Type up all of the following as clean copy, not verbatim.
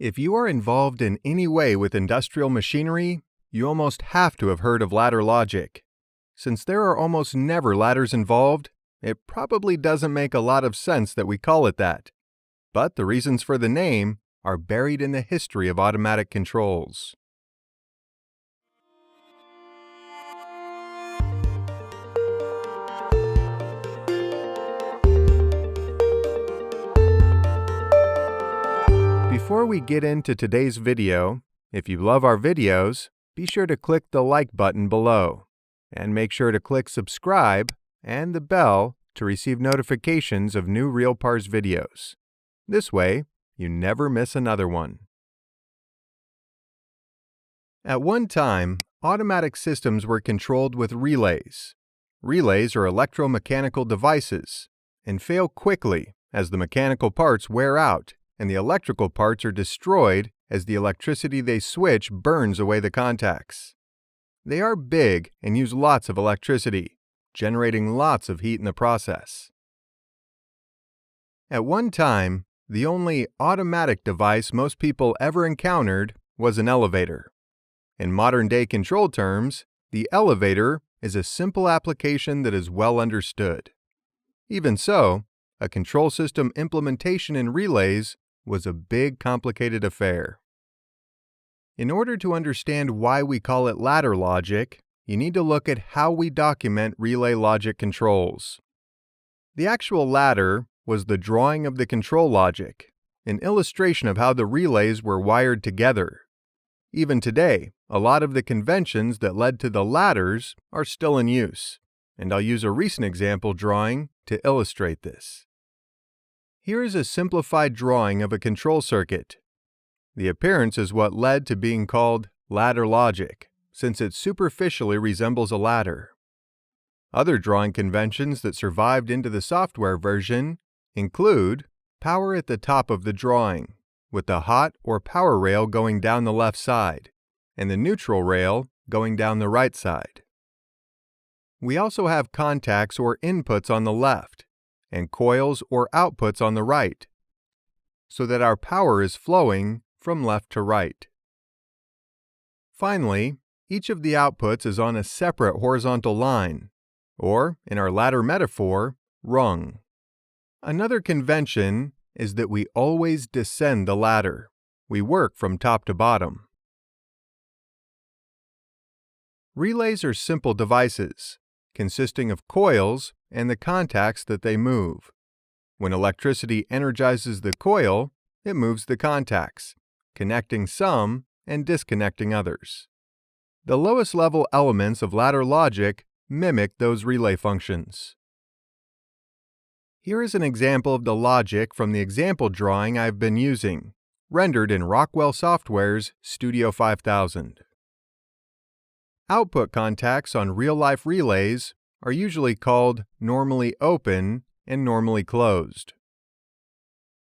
If you are involved in any way with industrial machinery, you almost have to have heard of ladder logic. Since there are almost never ladders involved, it probably doesn't make a lot of sense that we call it that. But the reasons for the name are buried in the history of automatic controls. Before we get into today's video, if you love our videos, be sure to click the like button below, and make sure to click subscribe and the bell to receive notifications of new RealPARS videos. This way, you never miss another one. At one time, automatic systems were controlled with relays. Relays are electromechanical devices and fail quickly as the mechanical parts wear out and the electrical parts are destroyed as the electricity they switch burns away the contacts. They are big and use lots of electricity, generating lots of heat in the process. At one time, the only automatic device most people ever encountered was an elevator. In modern-day control terms, the elevator is a simple application that is well understood. Even so, a control system implementation in relays was a big, complicated affair. In order to understand why we call it ladder logic, you need to look at how we document relay logic controls. The actual ladder was the drawing of the control logic, an illustration of how the relays were wired together. Even today, a lot of the conventions that led to the ladders are still in use, and I'll use a recent example drawing to illustrate this. Here is a simplified drawing of a control circuit. The appearance is what led to being called ladder logic, since it superficially resembles a ladder. Other drawing conventions that survived into the software version include power at the top of the drawing, with the hot or power rail going down the left side, and the neutral rail going down the right side. We also have contacts or inputs on the left, and coils or outputs on the right, so that our power is flowing from left to right. Finally, each of the outputs is on a separate horizontal line, or, in our ladder metaphor, rung. Another convention is that we always descend the ladder. We work from top to bottom. Relays are simple devices, consisting of coils and the contacts that they move. When electricity energizes the coil, it moves the contacts, connecting some and disconnecting others. The lowest level elements of ladder logic mimic those relay functions. Here is an example of the logic from the example drawing I've been using, rendered in Rockwell Software's Studio 5000. Output contacts on real-life relays are usually called normally open and normally closed.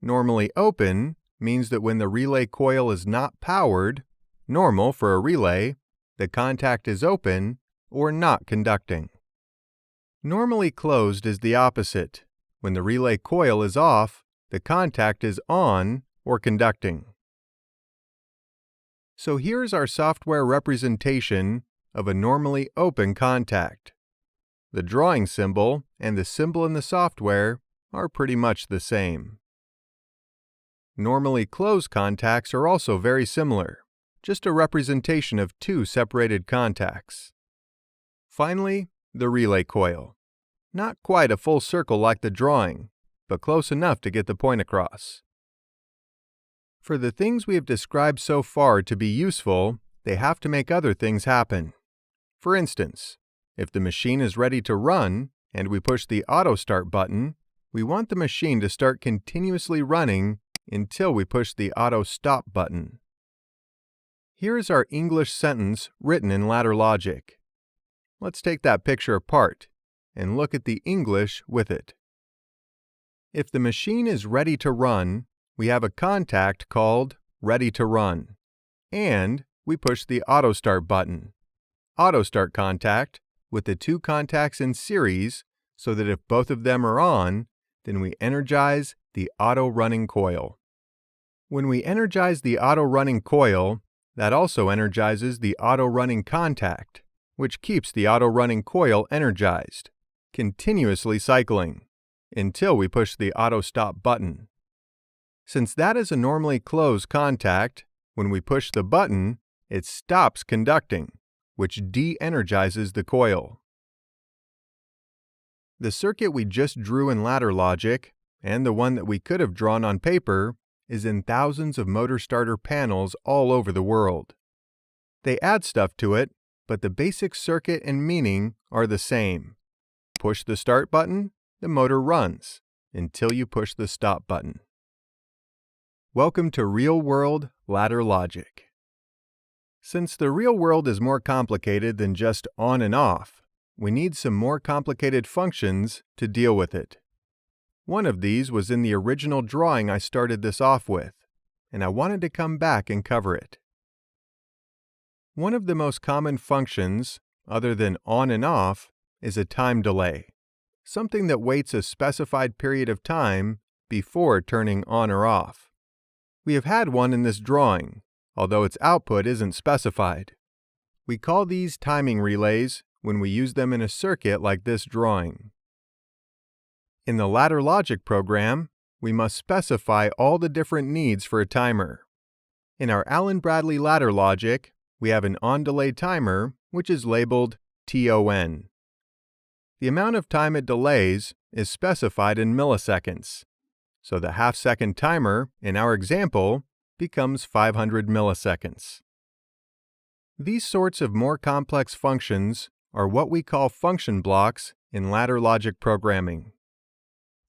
Normally open means that when the relay coil is not powered, normal for a relay, the contact is open or not conducting. Normally closed is the opposite. When the relay coil is off, the contact is on or conducting. So here's our software representation of a normally open contact. The drawing symbol and the symbol in the software are pretty much the same. Normally closed contacts are also very similar, just a representation of two separated contacts. Finally, the relay coil. Not quite a full circle like the drawing, but close enough to get the point across. For the things we have described so far to be useful, they have to make other things happen. For instance, if the machine is ready to run and we push the auto start button, we want the machine to start continuously running until we push the auto stop button. Here is our English sentence written in ladder logic. Let's take that picture apart and look at the English with it. If the machine is ready to run, we have a contact called ready to run, and we push the auto start button. Auto start contact with the two contacts in series so that if both of them are on, then we energize the auto running coil. When we energize the auto-running coil, that also energizes the auto-running contact, which keeps the auto-running coil energized, continuously cycling, until we push the auto-stop button. Since that is a normally closed contact, when we push the button, it stops conducting, which de-energizes the coil. The circuit we just drew in ladder logic, and the one that we could have drawn on paper, is in thousands of motor starter panels all over the world. They add stuff to it, but the basic circuit and meaning are the same. Push the start button, the motor runs, until you push the stop button. Welcome to real-world ladder logic. Since the real world is more complicated than just on and off, we need some more complicated functions to deal with it. One of these was in the original drawing I started this off with, and I wanted to come back and cover it. One of the most common functions, other than on and off, is a time delay, something that waits a specified period of time before turning on or off. We have had one in this drawing, although its output isn't specified. We call these timing relays when we use them in a circuit like this drawing. In the ladder logic program, we must specify all the different needs for a timer. In our Allen-Bradley ladder logic, we have an on-delay timer, which is labeled TON. The amount of time it delays is specified in milliseconds, so the half-second timer, in our example, becomes 500 milliseconds. These sorts of more complex functions are what we call function blocks in ladder logic programming.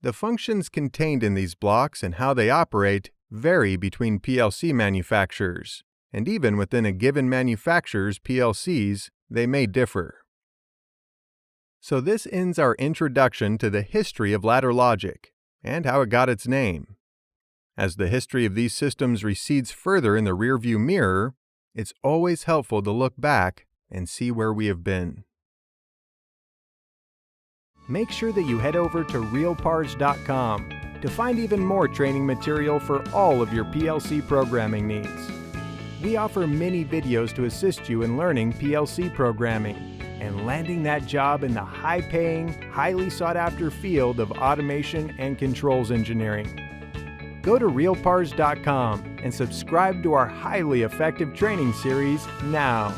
The functions contained in these blocks and how they operate vary between PLC manufacturers, and even within a given manufacturer's PLCs, they may differ. So this ends our introduction to the history of ladder logic and how it got its name. As the history of these systems recedes further in the rearview mirror, it's always helpful to look back and see where we have been. Make sure that you head over to realpars.com to find even more training material for all of your PLC programming needs. We offer many videos to assist you in learning PLC programming and landing that job in the high-paying, highly sought-after field of automation and controls engineering. Go to realpars.com and subscribe to our highly effective training series now.